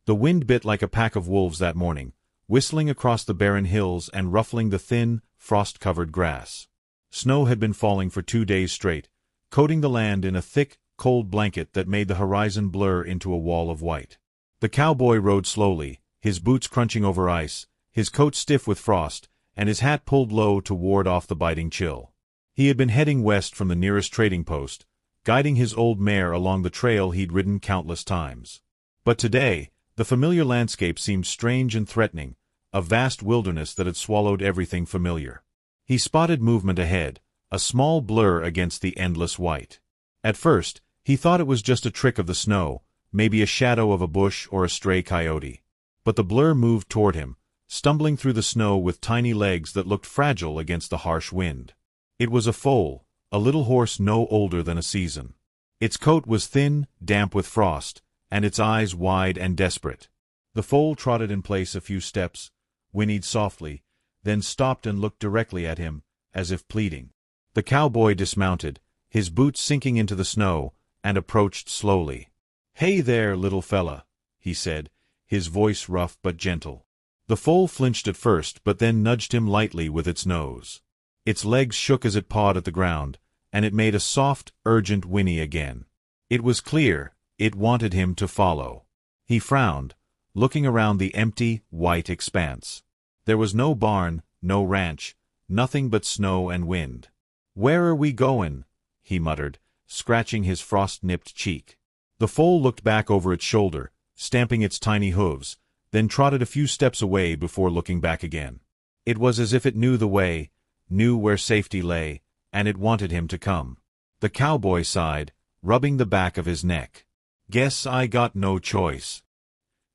The wind bit like a pack of wolves that morning, whistling across the barren hills and ruffling the thin, frost-covered grass. Snow had been falling for 2 days straight, coating the land in a thick, cold blanket that made the horizon blur into a wall of white. The cowboy rode slowly, his boots crunching over ice, his coat stiff with frost, and his hat pulled low to ward off the biting chill. He had been heading west from the nearest trading post, guiding his old mare along the trail he'd ridden countless times. But today, the familiar landscape seemed strange and threatening, a vast wilderness that had swallowed everything familiar. He spotted movement ahead, a small blur against the endless white. At first, he thought it was just a trick of the snow, maybe a shadow of a bush or a stray coyote. But the blur moved toward him, stumbling through the snow with tiny legs that looked fragile against the harsh wind. It was a foal, a little horse no older than a season. Its coat was thin, damp with frost, and its eyes wide and desperate. The foal trotted in place a few steps, whinnied softly, then stopped and looked directly at him, as if pleading. The cowboy dismounted, his boots sinking into the snow, and approached slowly. "Hey there, little fella," he said, his voice rough but gentle. The foal flinched at first, but then nudged him lightly with its nose. Its legs shook as it pawed at the ground, and it made a soft, urgent whinny again. It was clear, it wanted him to follow. He frowned, looking around the empty, white expanse. There was no barn, no ranch, nothing but snow and wind. "Where are we goin'?" he muttered, scratching his frost-nipped cheek. The foal looked back over its shoulder, stamping its tiny hooves, then trotted a few steps away before looking back again. It was as if it knew the way, knew where safety lay, and it wanted him to come. The cowboy sighed, rubbing the back of his neck. "Guess I got no choice."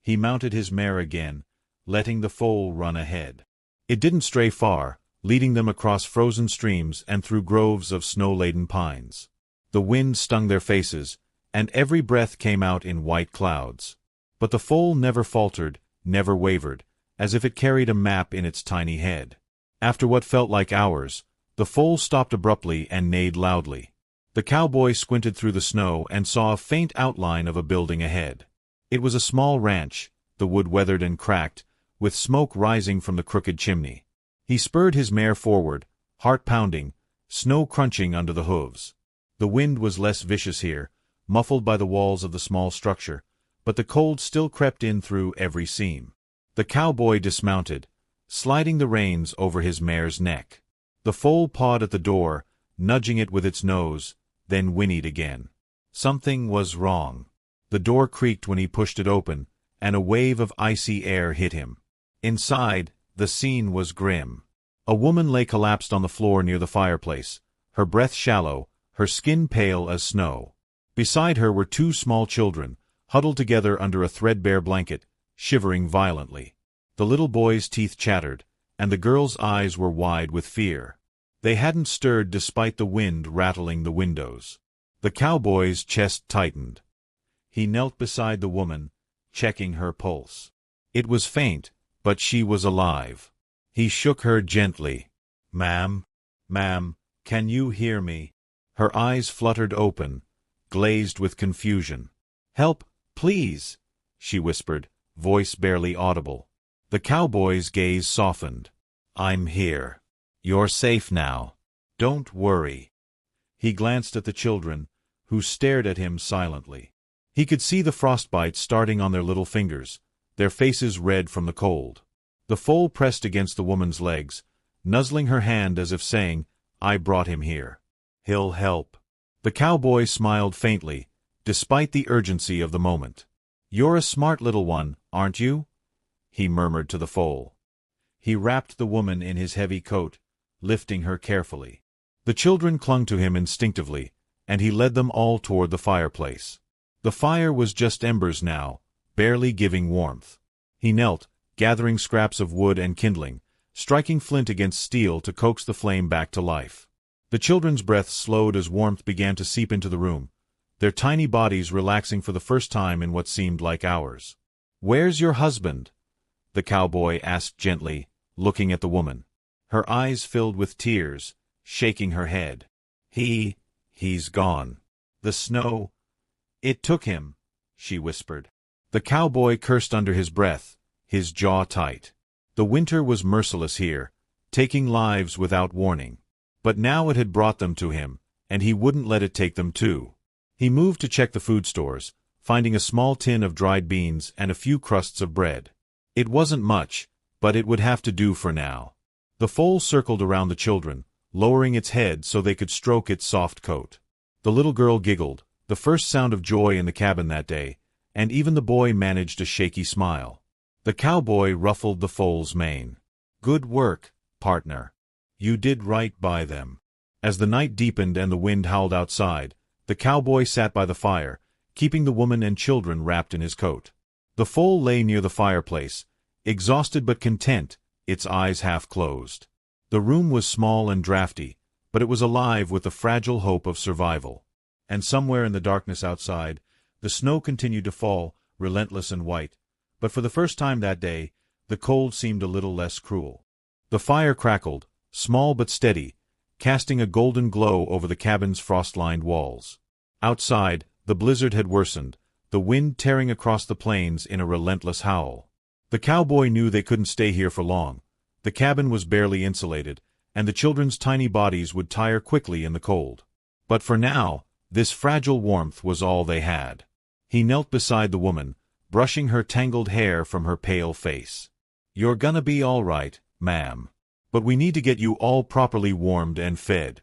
He mounted his mare again, letting the foal run ahead. It didn't stray far, leading them across frozen streams and through groves of snow-laden pines. The wind stung their faces, and every breath came out in white clouds. But the foal never faltered, never wavered, as if it carried a map in its tiny head. After what felt like hours, the foal stopped abruptly and neighed loudly. The cowboy squinted through the snow and saw a faint outline of a building ahead. It was a small ranch, the wood weathered and cracked, with smoke rising from the crooked chimney. He spurred his mare forward, heart pounding, snow crunching under the hooves. The wind was less vicious here, muffled by the walls of the small structure, but the cold still crept in through every seam. The cowboy dismounted, sliding the reins over his mare's neck. The foal pawed at the door, nudging it with its nose, then whinnied again. Something was wrong. The door creaked when he pushed it open, and a wave of icy air hit him. Inside, the scene was grim. A woman lay collapsed on the floor near the fireplace, her breath shallow, her skin pale as snow. Beside her were 2 small children, huddled together under a threadbare blanket, shivering violently. The little boy's teeth chattered, and the girl's eyes were wide with fear. They hadn't stirred despite the wind rattling the windows. The cowboy's chest tightened. He knelt beside the woman, checking her pulse. It was faint, but she was alive. He shook her gently. Ma'am, can you hear me?" Her eyes fluttered open, glazed with confusion. "Help, please," she whispered, voice barely audible. The cowboy's gaze softened. "I'm here. You're safe now. Don't worry." He glanced at the children, who stared at him silently. He could see the frostbite starting on their little fingers, their faces red from the cold. The foal pressed against the woman's legs, nuzzling her hand as if saying, "I brought him here. He'll help." The cowboy smiled faintly, despite the urgency of the moment. "You're a smart little one, aren't you?" he murmured to the foal. He wrapped the woman in his heavy coat, lifting her carefully. The children clung to him instinctively, and he led them all toward the fireplace. The fire was just embers now, barely giving warmth. He knelt, gathering scraps of wood and kindling, striking flint against steel to coax the flame back to life. The children's breath slowed as warmth began to seep into the room, their tiny bodies relaxing for the first time in what seemed like hours. "Where's your husband?" the cowboy asked gently, looking at the woman. Her eyes filled with tears, shaking her head. He's gone. The snow, it took him," she whispered. The cowboy cursed under his breath, his jaw tight. The winter was merciless here, taking lives without warning. But now it had brought them to him, and he wouldn't let it take them too. He moved to check the food stores, finding a small tin of dried beans and a few crusts of bread. It wasn't much, but it would have to do for now. The foal circled around the children, lowering its head so they could stroke its soft coat. The little girl giggled, the first sound of joy in the cabin that day, and even the boy managed a shaky smile. The cowboy ruffled the foal's mane. "Good work, partner. You did right by them." As the night deepened and the wind howled outside, the cowboy sat by the fire, keeping the woman and children wrapped in his coat. The foal lay near the fireplace, exhausted but content, its eyes half closed. The room was small and drafty, but it was alive with the fragile hope of survival. And somewhere in the darkness outside, the snow continued to fall, relentless and white, but for the first time that day, the cold seemed a little less cruel. The fire crackled, small but steady, casting a golden glow over the cabin's frost-lined walls. Outside, the blizzard had worsened, the wind tearing across the plains in a relentless howl. The cowboy knew they couldn't stay here for long. The cabin was barely insulated, and the children's tiny bodies would tire quickly in the cold. But for now, this fragile warmth was all they had. He knelt beside the woman, brushing her tangled hair from her pale face. "You're gonna be all right, ma'am. But we need to get you all properly warmed and fed."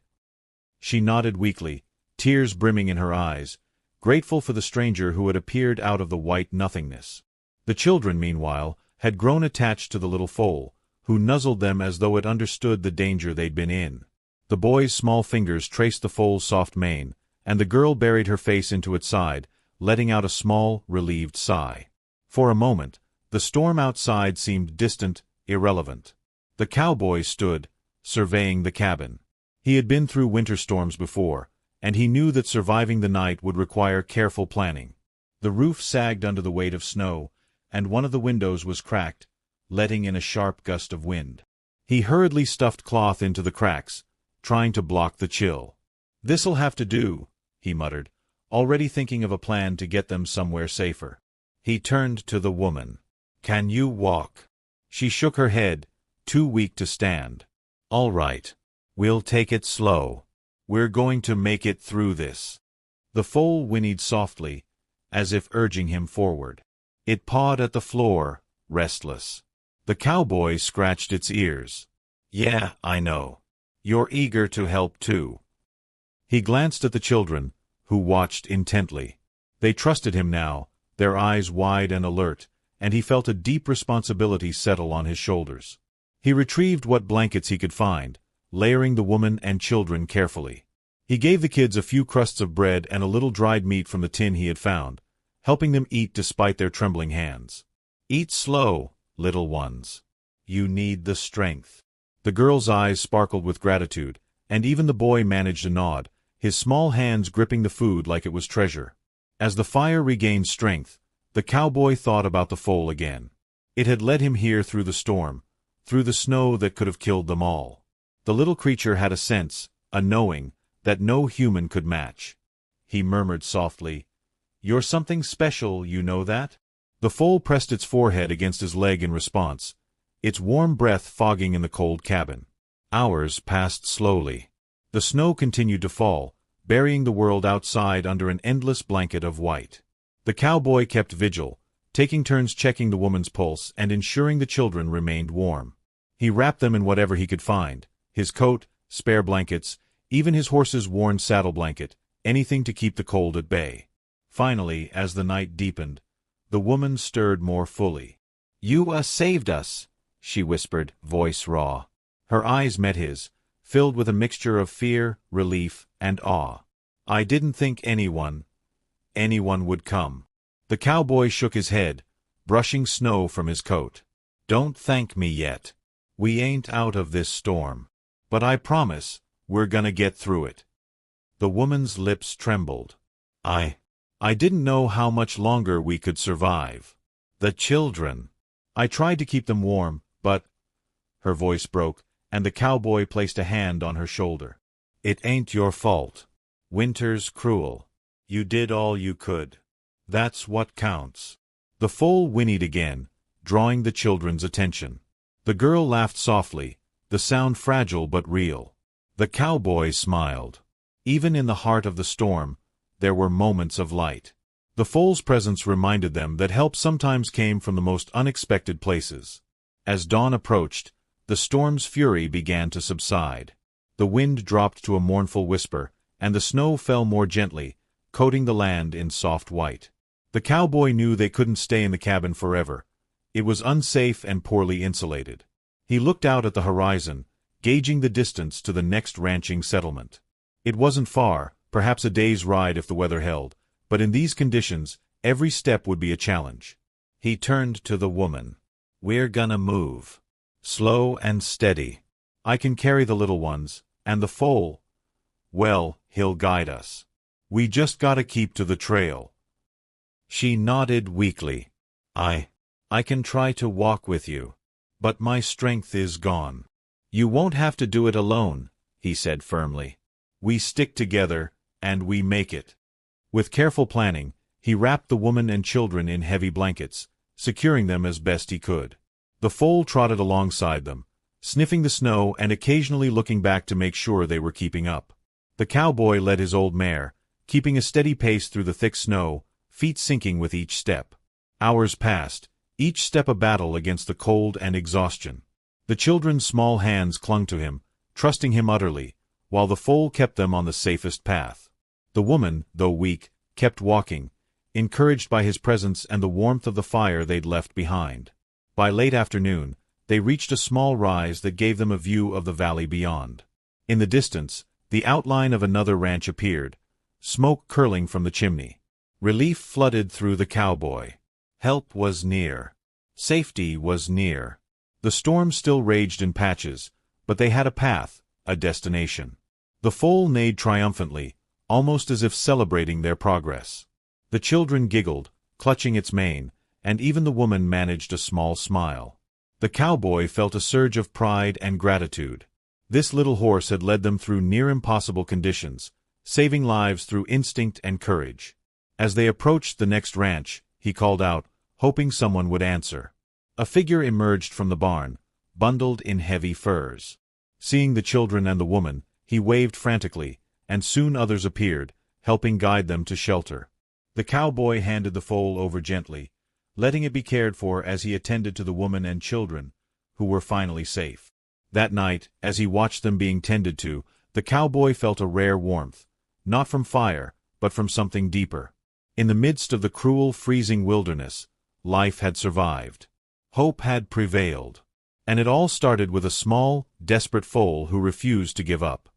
She nodded weakly, tears brimming in her eyes, grateful for the stranger who had appeared out of the white nothingness. The children, meanwhile, had grown attached to the little foal, who nuzzled them as though it understood the danger they'd been in. The boy's small fingers traced the foal's soft mane, and the girl buried her face into its side, letting out a small, relieved sigh. For a moment, the storm outside seemed distant, irrelevant. The cowboy stood, surveying the cabin. He had been through winter storms before, and he knew that surviving the night would require careful planning. The roof sagged under the weight of snow, and one of the windows was cracked, letting in a sharp gust of wind. He hurriedly stuffed cloth into the cracks, trying to block the chill. "This'll have to do," he muttered, already thinking of a plan to get them somewhere safer. He turned to the woman. "Can you walk?" She shook her head, too weak to stand. "All right. We'll take it slow. We're going to make it through this." The foal whinnied softly, as if urging him forward. It pawed at the floor, restless. The cowboy scratched its ears. "Yeah, I know. You're eager to help too." He glanced at the children, who watched intently. They trusted him now, their eyes wide and alert, and he felt a deep responsibility settle on his shoulders. He retrieved what blankets he could find, layering the woman and children carefully. He gave the kids a few crusts of bread and a little dried meat from the tin he had found, helping them eat despite their trembling hands. "Eat slow, little ones. You need the strength." The girl's eyes sparkled with gratitude, and even the boy managed a nod, his small hands gripping the food like it was treasure. As the fire regained strength, the cowboy thought about the foal again. It had led him here through the storm, through the snow that could have killed them all. The little creature had a sense, a knowing, that no human could match. He murmured softly, "You're something special, you know that?" The foal pressed its forehead against his leg in response, its warm breath fogging in the cold cabin. Hours passed slowly. The snow continued to fall, burying the world outside under an endless blanket of white. The cowboy kept vigil, taking turns checking the woman's pulse and ensuring the children remained warm. He wrapped them in whatever he could find, his coat, spare blankets, even his horse's worn saddle blanket, anything to keep the cold at bay. Finally, as the night deepened, the woman stirred more fully. "You saved us," she whispered, voice raw. Her eyes met his, filled with a mixture of fear, relief, and awe. "I didn't think anyone would come." The cowboy shook his head, brushing snow from his coat. "Don't thank me yet. We ain't out of this storm. But I promise, we're gonna get through it." The woman's lips trembled. I didn't know how much longer we could survive. The children. I tried to keep them warm, but—" Her voice broke, and the cowboy placed a hand on her shoulder. "It ain't your fault. Winter's cruel. You did all you could. That's what counts." The foal whinnied again, drawing the children's attention. The girl laughed softly, the sound fragile but real. The cowboy smiled. Even in the heart of the storm, there were moments of light. The foal's presence reminded them that help sometimes came from the most unexpected places. As dawn approached, the storm's fury began to subside. The wind dropped to a mournful whisper, and the snow fell more gently, coating the land in soft white. The cowboy knew they couldn't stay in the cabin forever. It was unsafe and poorly insulated. He looked out at the horizon, gauging the distance to the next ranching settlement. It wasn't far, perhaps a day's ride if the weather held, but in these conditions, every step would be a challenge. He turned to the woman. "We're gonna move. Slow and steady. I can carry the little ones, and the foal, well, he'll guide us. We just gotta keep to the trail." She nodded weakly. I can try to walk with you, but my strength is gone." "You won't have to do it alone," he said firmly. "We stick together, and we make it." With careful planning, he wrapped the woman and children in heavy blankets, securing them as best he could. The foal trotted alongside them, sniffing the snow and occasionally looking back to make sure they were keeping up. The cowboy led his old mare, keeping a steady pace through the thick snow, feet sinking with each step. Hours passed, each step a battle against the cold and exhaustion. The children's small hands clung to him, trusting him utterly, while the foal kept them on the safest path. The woman, though weak, kept walking, encouraged by his presence and the warmth of the fire they'd left behind. By late afternoon, they reached a small rise that gave them a view of the valley beyond. In the distance, the outline of another ranch appeared, smoke curling from the chimney. Relief flooded through the cowboy. Help was near. Safety was near. The storm still raged in patches, but they had a path, a destination. The foal neighed triumphantly, almost as if celebrating their progress. The children giggled, clutching its mane, and even the woman managed a small smile. The cowboy felt a surge of pride and gratitude. This little horse had led them through near-impossible conditions, saving lives through instinct and courage. As they approached the next ranch, he called out, hoping someone would answer. A figure emerged from the barn, bundled in heavy furs. Seeing the children and the woman, he waved frantically, and soon others appeared, helping guide them to shelter. The cowboy handed the foal over gently, letting it be cared for as he attended to the woman and children, who were finally safe. That night, as he watched them being tended to, the cowboy felt a rare warmth, not from fire, but from something deeper. In the midst of the cruel, freezing wilderness, life had survived. Hope had prevailed. And it all started with a small, desperate foal who refused to give up.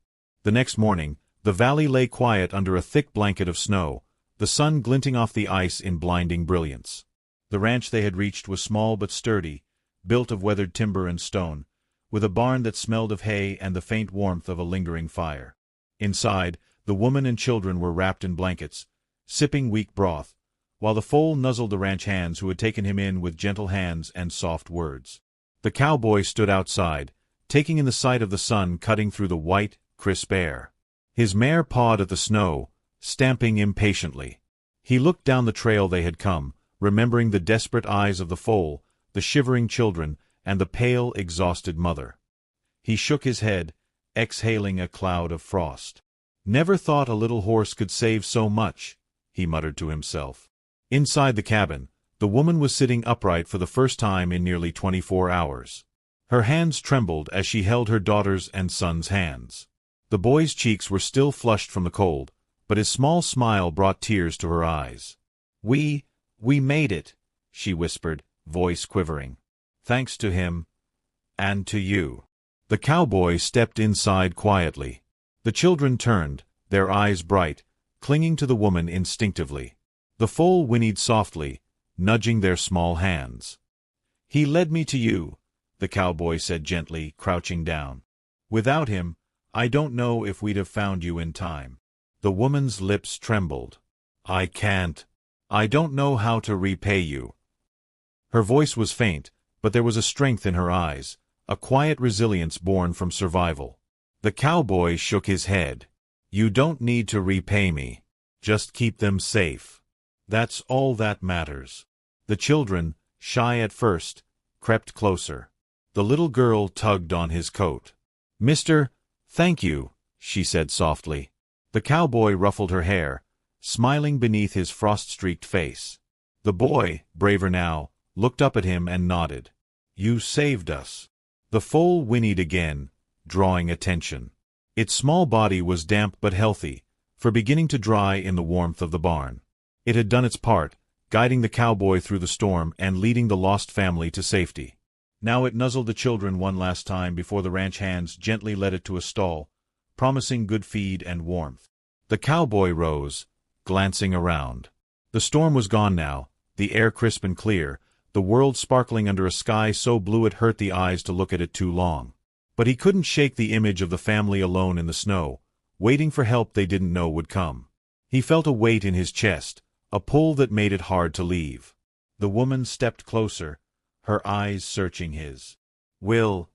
The next morning, the valley lay quiet under a thick blanket of snow, the sun glinting off the ice in blinding brilliance. The ranch they had reached was small but sturdy, built of weathered timber and stone, with a barn that smelled of hay and the faint warmth of a lingering fire. Inside, the woman and children were wrapped in blankets, sipping weak broth, while the foal nuzzled the ranch hands who had taken him in with gentle hands and soft words. The cowboy stood outside, taking in the sight of the sun cutting through the white, crisp air. His mare pawed at the snow, stamping impatiently. He looked down the trail they had come, remembering the desperate eyes of the foal, the shivering children, and the pale, exhausted mother. He shook his head, exhaling a cloud of frost. "Never thought a little horse could save so much," he muttered to himself. Inside the cabin, the woman was sitting upright for the first time in nearly 24 hours. Her hands trembled as she held her daughter's and son's hands. The boy's cheeks were still flushed from the cold, but his small smile brought tears to her eyes. We made it," she whispered, voice quivering. "Thanks to him, and to you." The cowboy stepped inside quietly. The children turned, their eyes bright, clinging to the woman instinctively. The foal whinnied softly, nudging their small hands. "He led me to you," the cowboy said gently, crouching down. "Without him, I don't know if we'd have found you in time." The woman's lips trembled. I don't know how to repay you." Her voice was faint, but there was a strength in her eyes, a quiet resilience born from survival. The cowboy shook his head. "You don't need to repay me. Just keep them safe. That's all that matters." The children, shy at first, crept closer. The little girl tugged on his coat. "Mister, thank you," she said softly. The cowboy ruffled her hair, smiling beneath his frost-streaked face. The boy, braver now, looked up at him and nodded. "You saved us." The foal whinnied again, drawing attention. Its small body was damp but healthy, for beginning to dry in the warmth of the barn. It had done its part, guiding the cowboy through the storm and leading the lost family to safety. Now it nuzzled the children one last time before the ranch hands gently led it to a stall, promising good feed and warmth. The cowboy rose, glancing around. The storm was gone now, the air crisp and clear, the world sparkling under a sky so blue it hurt the eyes to look at it too long. But he couldn't shake the image of the family alone in the snow, waiting for help they didn't know would come. He felt a weight in his chest, a pull that made it hard to leave. The woman stepped closer, her eyes searching his. Will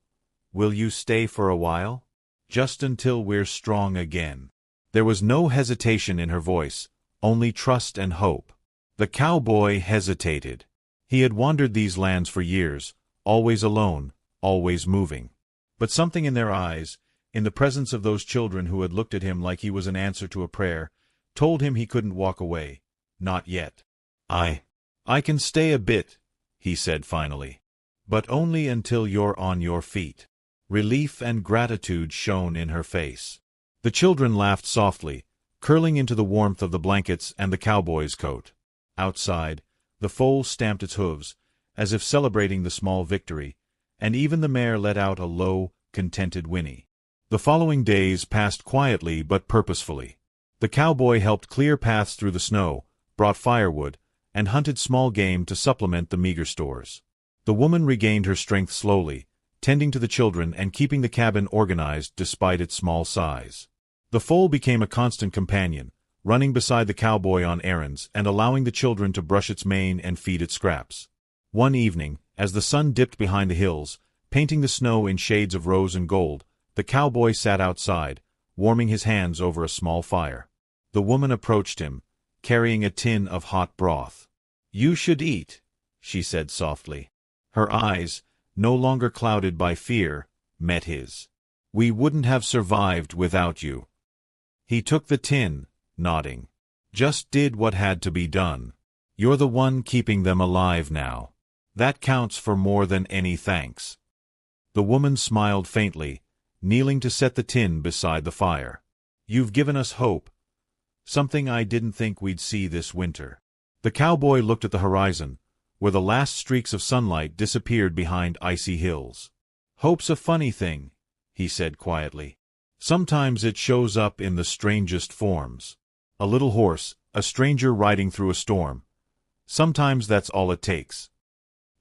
you stay for a while? Just until we're strong again." There was no hesitation in her voice, only trust and hope. The cowboy hesitated. He had wandered these lands for years, always alone, always moving. But something in their eyes, in the presence of those children who had looked at him like he was an answer to a prayer, told him he couldn't walk away. Not yet. I can stay a bit," he said finally. "But only until you're on your feet." Relief and gratitude shone in her face. The children laughed softly, curling into the warmth of the blankets and the cowboy's coat. Outside, the foal stamped its hooves, as if celebrating the small victory, and even the mare let out a low, contented whinny. The following days passed quietly but purposefully. The cowboy helped clear paths through the snow, brought firewood, and hunted small game to supplement the meager stores. The woman regained her strength slowly, tending to the children and keeping the cabin organized despite its small size. The foal became a constant companion, running beside the cowboy on errands and allowing the children to brush its mane and feed it scraps. One evening, as the sun dipped behind the hills, painting the snow in shades of rose and gold, the cowboy sat outside, warming his hands over a small fire. The woman approached him, carrying a tin of hot broth. "You should eat," she said softly. Her eyes, no longer clouded by fear, met his. "We wouldn't have survived without you." He took the tin, nodding. "Just did what had to be done. You're the one keeping them alive now. That counts for more than any thanks." The woman smiled faintly, kneeling to set the tin beside the fire. "You've given us hope. Something I didn't think we'd see this winter." The cowboy looked at the horizon, where the last streaks of sunlight disappeared behind icy hills. "Hope's a funny thing," he said quietly. "Sometimes it shows up in the strangest forms. A little horse, a stranger riding through a storm. Sometimes that's all it takes."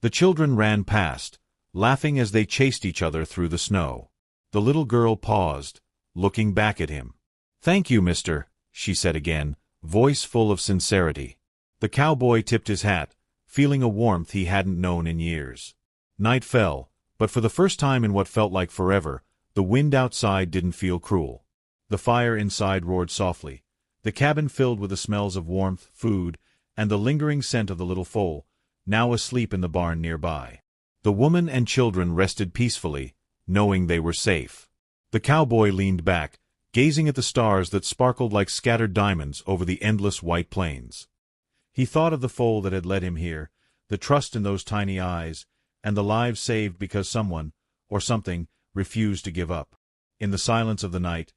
The children ran past, laughing as they chased each other through the snow. The little girl paused, looking back at him. "Thank you, mister," she said again, voice full of sincerity. The cowboy tipped his hat, feeling a warmth he hadn't known in years. Night fell, but for the first time in what felt like forever, the wind outside didn't feel cruel. The fire inside roared softly, the cabin filled with the smells of warmth, food, and the lingering scent of the little foal, now asleep in the barn nearby. The woman and children rested peacefully, knowing they were safe. The cowboy leaned back, gazing at the stars that sparkled like scattered diamonds over the endless white plains. He thought of the foal that had led him here, the trust in those tiny eyes, and the lives saved because someone, or something, refused to give up. In the silence of the night,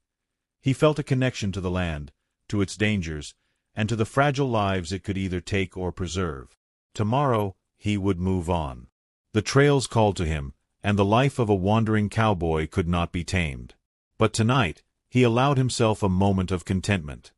he felt a connection to the land, to its dangers, and to the fragile lives it could either take or preserve. Tomorrow, he would move on. The trails called to him, and the life of a wandering cowboy could not be tamed. But tonight, he allowed himself a moment of contentment.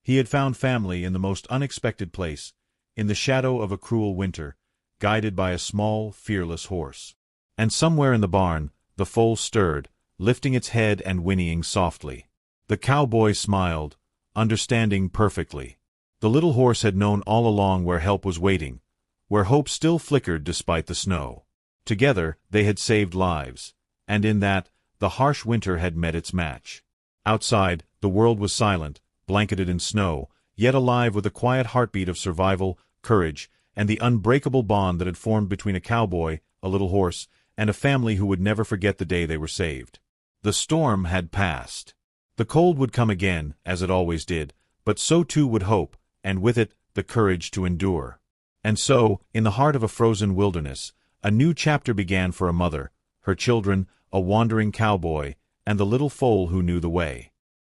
He had found family in the most unexpected place, in the shadow of a cruel winter, guided by a small, fearless horse. And somewhere in the barn, the foal stirred, lifting its head and whinnying softly. The cowboy smiled, understanding perfectly. The little horse had known all along where help was waiting, where hope still flickered despite the snow. Together, they had saved lives, and in that, the harsh winter had met its match. Outside, the world was silent, blanketed in snow, yet alive with the quiet heartbeat of survival, courage, and the unbreakable bond that had formed between a cowboy, a little horse, and a family who would never forget the day they were saved. The storm had passed. The cold would come again, as it always did, but so too would hope, and with it, the courage to endure. And so, in the heart of a frozen wilderness, a new chapter began for a mother, her children, a wandering cowboy, and the little foal who knew the way.